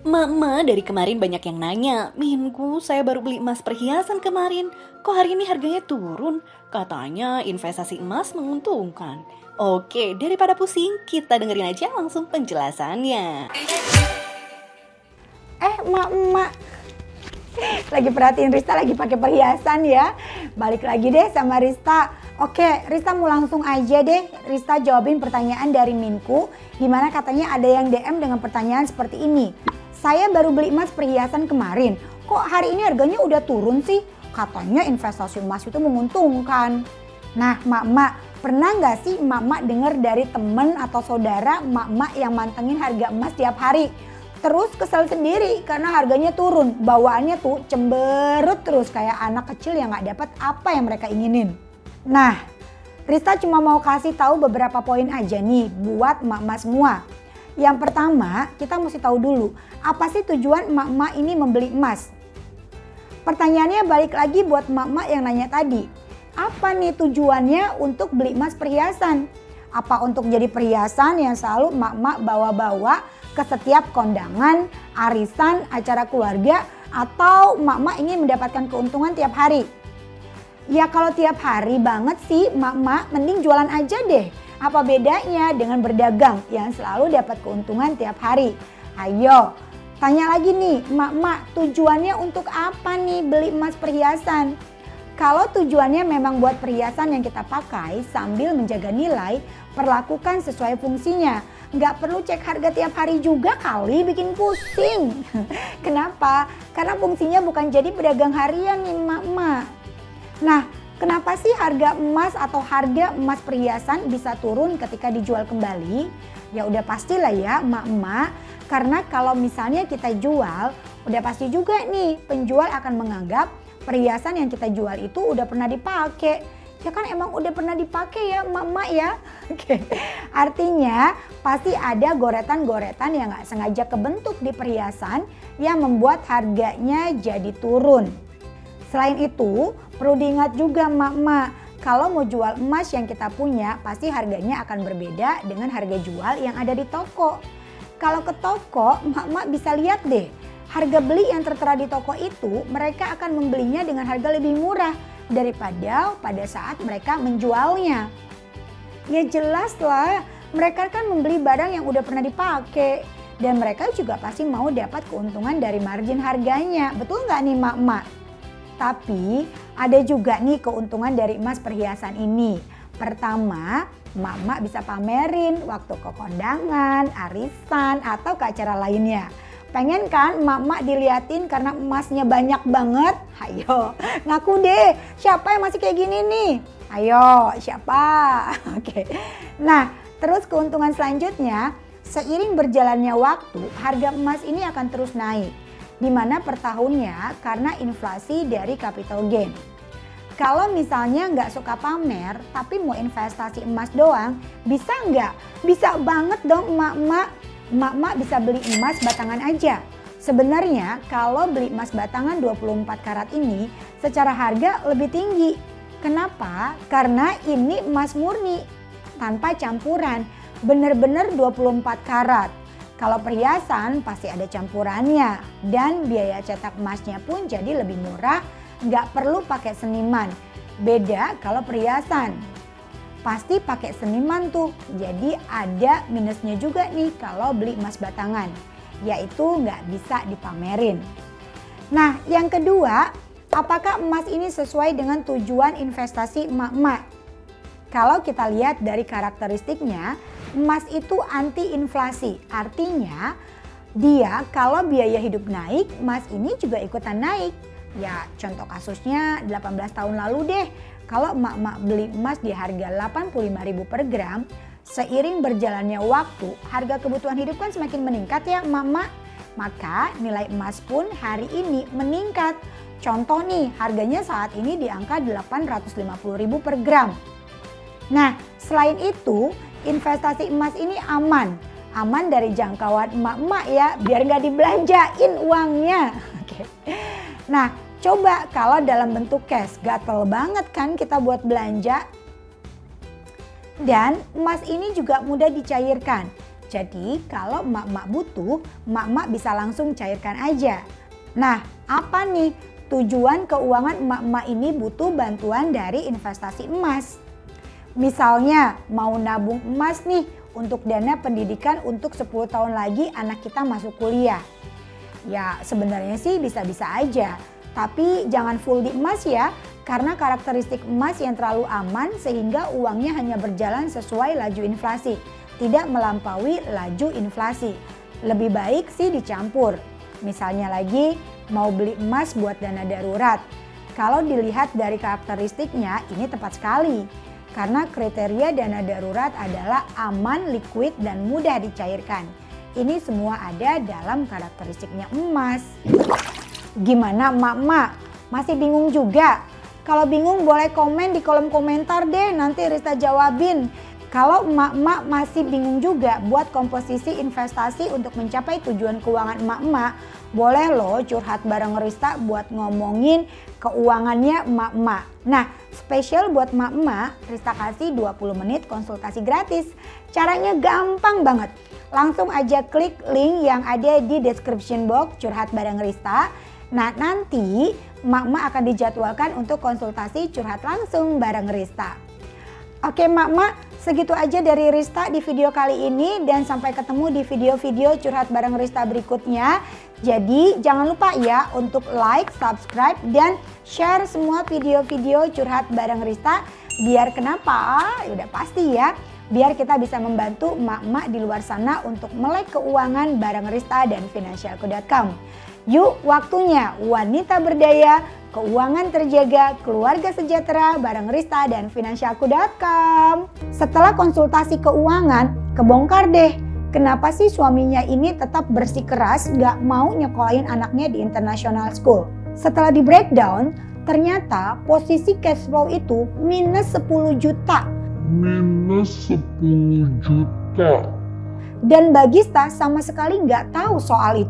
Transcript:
Mama dari kemarin banyak yang nanya, Minku saya baru beli emas perhiasan kemarin, kok hari ini harganya turun? Katanya investasi emas menguntungkan. Oke, daripada pusing, kita dengerin aja langsung penjelasannya. Emak-emak lagi perhatiin Rista lagi pakai perhiasan ya. Balik lagi deh sama Rista. Oke, Rista mau langsung aja deh. Rista jawabin pertanyaan dari Minku, dimana katanya ada yang DM dengan pertanyaan seperti ini. Saya baru beli emas perhiasan kemarin, kok hari ini harganya udah turun sih? Katanya investasi emas itu menguntungkan. Nah, mak-mak, pernah nggak sih mak-mak dengar dari temen atau saudara mak-mak yang mantengin harga emas tiap hari? Terus kesel sendiri karena harganya turun, bawaannya tuh cemberut terus kayak anak kecil yang nggak dapat apa yang mereka inginin. Nah, Rista cuma mau kasih tahu beberapa poin aja nih buat emak-emak semua. Yang pertama, kita mesti tahu dulu, apa sih tujuan emak-emak ini membeli emas? Pertanyaannya balik lagi buat emak-emak yang nanya tadi. Apa nih tujuannya untuk beli emas perhiasan? Apa untuk jadi perhiasan yang selalu emak-emak bawa-bawa ke setiap kondangan, arisan, acara keluarga, atau emak-emak ingin mendapatkan keuntungan tiap hari? Ya kalau tiap hari banget sih emak-emak mending jualan aja deh. Apa bedanya dengan berdagang yang selalu dapat keuntungan tiap hari? Ayo, tanya lagi nih, emak-emak, tujuannya untuk apa nih beli emas perhiasan? Kalau tujuannya memang buat perhiasan yang kita pakai sambil menjaga nilai, perlakukan sesuai fungsinya. Nggak perlu cek harga tiap hari juga kali, bikin pusing. Kenapa? Karena fungsinya bukan jadi pedagang harian nih emak-emak. Nah, kenapa sih harga emas atau harga emas perhiasan bisa turun ketika dijual kembali? Ya udah pastilah ya emak-emak, karena kalau misalnya kita jual, udah pasti juga nih penjual akan menganggap perhiasan yang kita jual itu udah pernah dipakai. Ya kan emang udah pernah dipakai ya emak-emak ya. Oke. Artinya pasti ada goretan-goretan yang gak sengaja kebentuk di perhiasan yang membuat harganya jadi turun. Selain itu, perlu diingat juga emak-emak, kalau mau jual emas yang kita punya, pasti harganya akan berbeda dengan harga jual yang ada di toko. Kalau ke toko, emak-emak bisa lihat deh, harga beli yang tertera di toko itu, mereka akan membelinya dengan harga lebih murah daripada pada saat mereka menjualnya. Ya jelas lah, mereka kan membeli barang yang udah pernah dipakai. Dan mereka juga pasti mau dapat keuntungan dari margin harganya. Betul nggak nih emak-emak? Tapi ada juga nih keuntungan dari emas perhiasan ini. Pertama, emak-emak bisa pamerin waktu ke kondangan, arisan, atau ke acara lainnya. Pengen kan emak-emak diliatin karena emasnya banyak banget? Ayo, ngaku deh, siapa yang masih kayak gini nih? Ayo, siapa? Oke. Nah, terus keuntungan selanjutnya, seiring berjalannya waktu, harga emas ini akan terus naik. Di mana per tahunnya karena inflasi dari capital gain. Kalau misalnya nggak suka pamer tapi mau investasi emas doang, bisa nggak? Bisa banget dong emak-emak. Emak-emak bisa beli emas batangan aja. Sebenarnya kalau beli emas batangan 24 karat ini secara harga lebih tinggi. Kenapa? Karena ini emas murni tanpa campuran, bener-bener 24 karat. Kalau perhiasan pasti ada campurannya dan biaya cetak emasnya pun jadi lebih murah, nggak perlu pakai seniman. Beda kalau perhiasan, pasti pakai seniman tuh, jadi ada minusnya juga nih kalau beli emas batangan, yaitu nggak bisa dipamerin. Nah yang kedua, apakah emas ini sesuai dengan tujuan investasi emak-emak? Kalau kita lihat dari karakteristiknya, emas itu anti inflasi. Artinya dia kalau biaya hidup naik, emas ini juga ikutan naik. Ya contoh kasusnya 18 tahun lalu deh. Kalau emak-emak beli emas di harga 85.000 per gram, seiring berjalannya waktu, harga kebutuhan hidup kan semakin meningkat ya emak-emak. Maka nilai emas pun hari ini meningkat. Contoh nih, harganya saat ini di angka 850.000 per gram. Nah, selain itu, investasi emas ini aman. Aman dari jangkauan emak-emak ya, biar nggak dibelanjain uangnya. Oke. Nah, coba kalau dalam bentuk cash, gatel banget kan kita buat belanja. Dan emas ini juga mudah dicairkan. Jadi kalau emak-emak butuh, emak-emak bisa langsung cairkan aja. Nah, apa nih tujuan keuangan emak-emak ini butuh bantuan dari investasi emas? Misalnya mau nabung emas nih untuk dana pendidikan untuk 10 tahun lagi anak kita masuk kuliah. Ya sebenarnya sih bisa-bisa aja, tapi jangan full di emas ya, karena karakteristik emas yang terlalu aman sehingga uangnya hanya berjalan sesuai laju inflasi, tidak melampaui laju inflasi. Lebih baik sih dicampur. Misalnya lagi mau beli emas buat dana darurat. Kalau dilihat dari karakteristiknya ini tepat sekali. Karena kriteria dana darurat adalah aman, liquid, dan mudah dicairkan. Ini semua ada dalam karakteristiknya emas. Gimana emak-emak? Masih bingung juga? Kalau bingung boleh komen di kolom komentar deh, nanti Rista jawabin. Kalau emak-emak masih bingung juga buat komposisi investasi untuk mencapai tujuan keuangan emak-emak, boleh loh curhat bareng Rista buat ngomongin keuangannya emak-emak. Nah, spesial buat emak-emak, Rista kasih 20 menit konsultasi gratis. Caranya gampang banget. Langsung aja klik link yang ada di description box curhat bareng Rista. Nah, nanti emak-emak akan dijadwalkan untuk konsultasi curhat langsung bareng Rista. Oke emak-emak, segitu aja dari Rista di video kali ini dan sampai ketemu di video-video curhat bareng Rista berikutnya. Jadi jangan lupa ya untuk like, subscribe, dan share semua video-video curhat bareng Rista. Biar kenapa? Udah pasti ya. Biar kita bisa membantu emak-emak di luar sana untuk melek keuangan bareng Rista dan Finansialku.com. Yuk waktunya wanita berdaya, keuangan terjaga, keluarga sejahtera bareng Rista dan Finansialku.com. Setelah konsultasi keuangan, kebongkar deh. Kenapa sih suaminya ini tetap bersikeras gak mau nyekolahin anaknya di international school? Setelah di breakdown, ternyata posisi cash flow itu minus 10 juta. Dan Bagista sama sekali gak tahu soal itu.